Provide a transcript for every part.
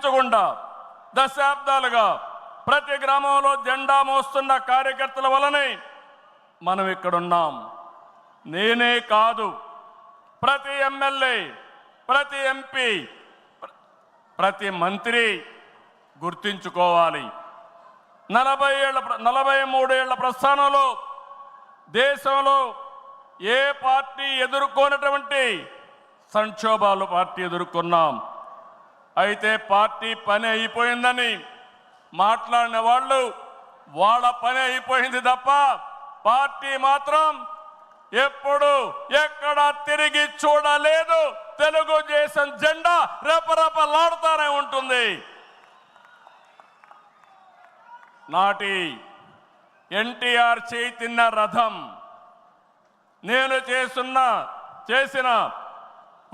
గుర్తించకుండా దశాబ్దాలుగా ప్రతి గ్రామంలో జెండా మోస్తున్న కార్యకర్తల వలనే మనం ఇక్కడున్నాం. నేనే కాదు, ప్రతి ఎమ్మెల్యే, ప్రతి ఎంపీ, ప్రతి మంత్రి గుర్తించుకోవాలి. 43 ఏళ్ల ప్రస్థానంలో దేశంలో ఏ పార్టీ ఎదుర్కొన్నటువంటి సంక్షోభాలు పార్టీ ఎదుర్కొన్నాం. అయితే పార్టీ పని అయిపోయిందని మాట్లాడిన వాళ్ళు వాళ్ళ పని అయిపోయింది తప్ప పార్టీ మాత్రం ఎప్పుడు ఎక్కడ తిరిగి చూడలేదు. తెలుగుదేశం జెండా రెపరెపలాడుతూనే ఉంటుంది. నాటి ఎన్టీఆర్ చేతిన్న రథం నేను చేసిన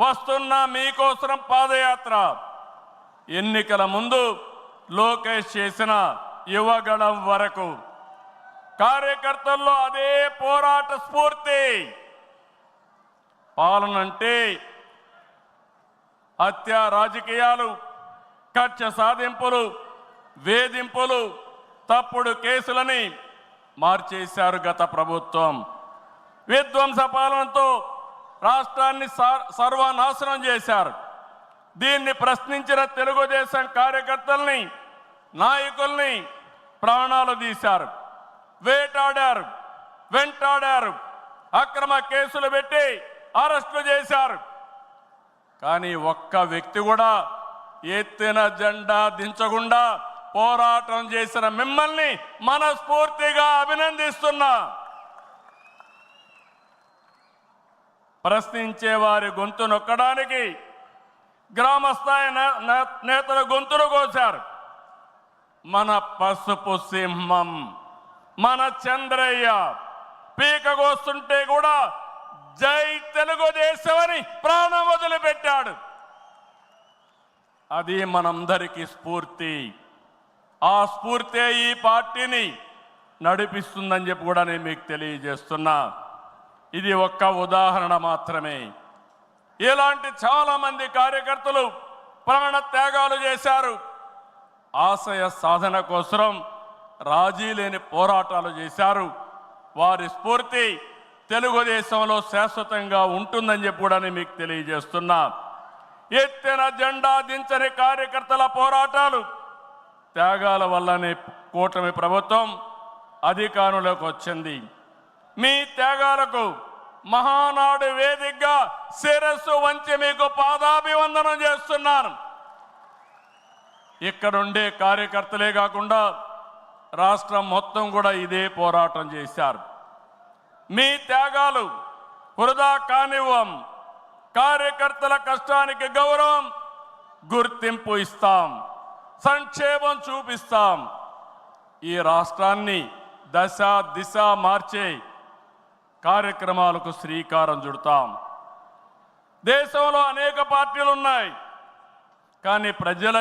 వస్తున్న మీకోసం పాదయాత్ర, ఎన్నికల ముందు లోకేష్ చేసిన యువగళం వరకు కార్యకర్తల్లో అదే పోరాట స్ఫూర్తి. పాలనంటే హత్య రాజకీయాలు, కక్ష సాధింపులు, వేధింపులు, తప్పుడు కేసులని మార్చేశారు గత ప్రభుత్వం. విధ్వంస పాలనతో రాష్ట్రాన్ని సర్వనాశనం చేశారు. దీన్ని ప్రశ్నించిన తెలుగుదేశం కార్యకర్తల్ని, నాయకుల్ని ప్రాణాలు తీశారు, వేటాడారు, వెంటాడారు, అక్రమ కేసులు పెట్టి అరెస్టులు చేశారు. కానీ ఒక్క వ్యక్తి కూడా ఎత్తిన జెండా దించకుండా పోరాటం చేసిన మిమ్మల్ని మనస్ఫూర్తిగా అభినందిస్తున్నా. ప్రశ్నించే వారి గొంతు నొక్కడానికి గ్రామస్థాయి నేతల గొంతులు కోశారు. మన పసుపు సింహం, మన చంద్రయ్య పీకగోస్తుంటే కూడా జై తెలుగుదేశం అని ప్రాణం వదిలిపెట్టాడు. అది మనందరికీ స్ఫూర్తి. ఆ స్ఫూర్తే ఈ పార్టీని నడిపిస్తుందని చెప్పి కూడా నేను మీకు తెలియజేస్తున్నా. ఇది ఒక్క ఉదాహరణ మాత్రమే. ఇలాంటి చాలా మంది కార్యకర్తలు ప్రాణ త్యాగాలు చేశారు. ఆశయ సాధన కోసం రాజీ లేని పోరాటాలు చేశారు. వారి స్ఫూర్తి తెలుగుదేశంలో శాశ్వతంగా ఉంటుందని చెప్పి కూడా నేను మీకు తెలియజేస్తున్నా. ఎత్తిన జెండా దించని కార్యకర్తల పోరాటాలు, త్యాగాల వల్లనే కూటమి ప్రభుత్వం అధికారంలోకి వచ్చింది. మీ త్యాగాలకు మహానాడు వేదికగా శిరస్సు వంచి మీకు పాదాభివందనం చేస్తున్నాను. ఇక్కడుండే కార్యకర్తలే కాకుండా రాష్ట్రం మొత్తం కూడా ఇదే పోరాటం చేశారు. మీ త్యాగాలు వృధా కానివ్వం. కార్యకర్తల కష్టానికి గౌరవం, గుర్తింపు ఇస్తాం, సంక్షేమం చూపిస్తాం. ఈ రాష్ట్రాన్ని దశ దిశ మార్చే కార్యక్రమాలకు శ్రీకారం చుడతాం. దేశంలో అనేక పార్టీలు ఉన్నాయి, కానీ ప్రజల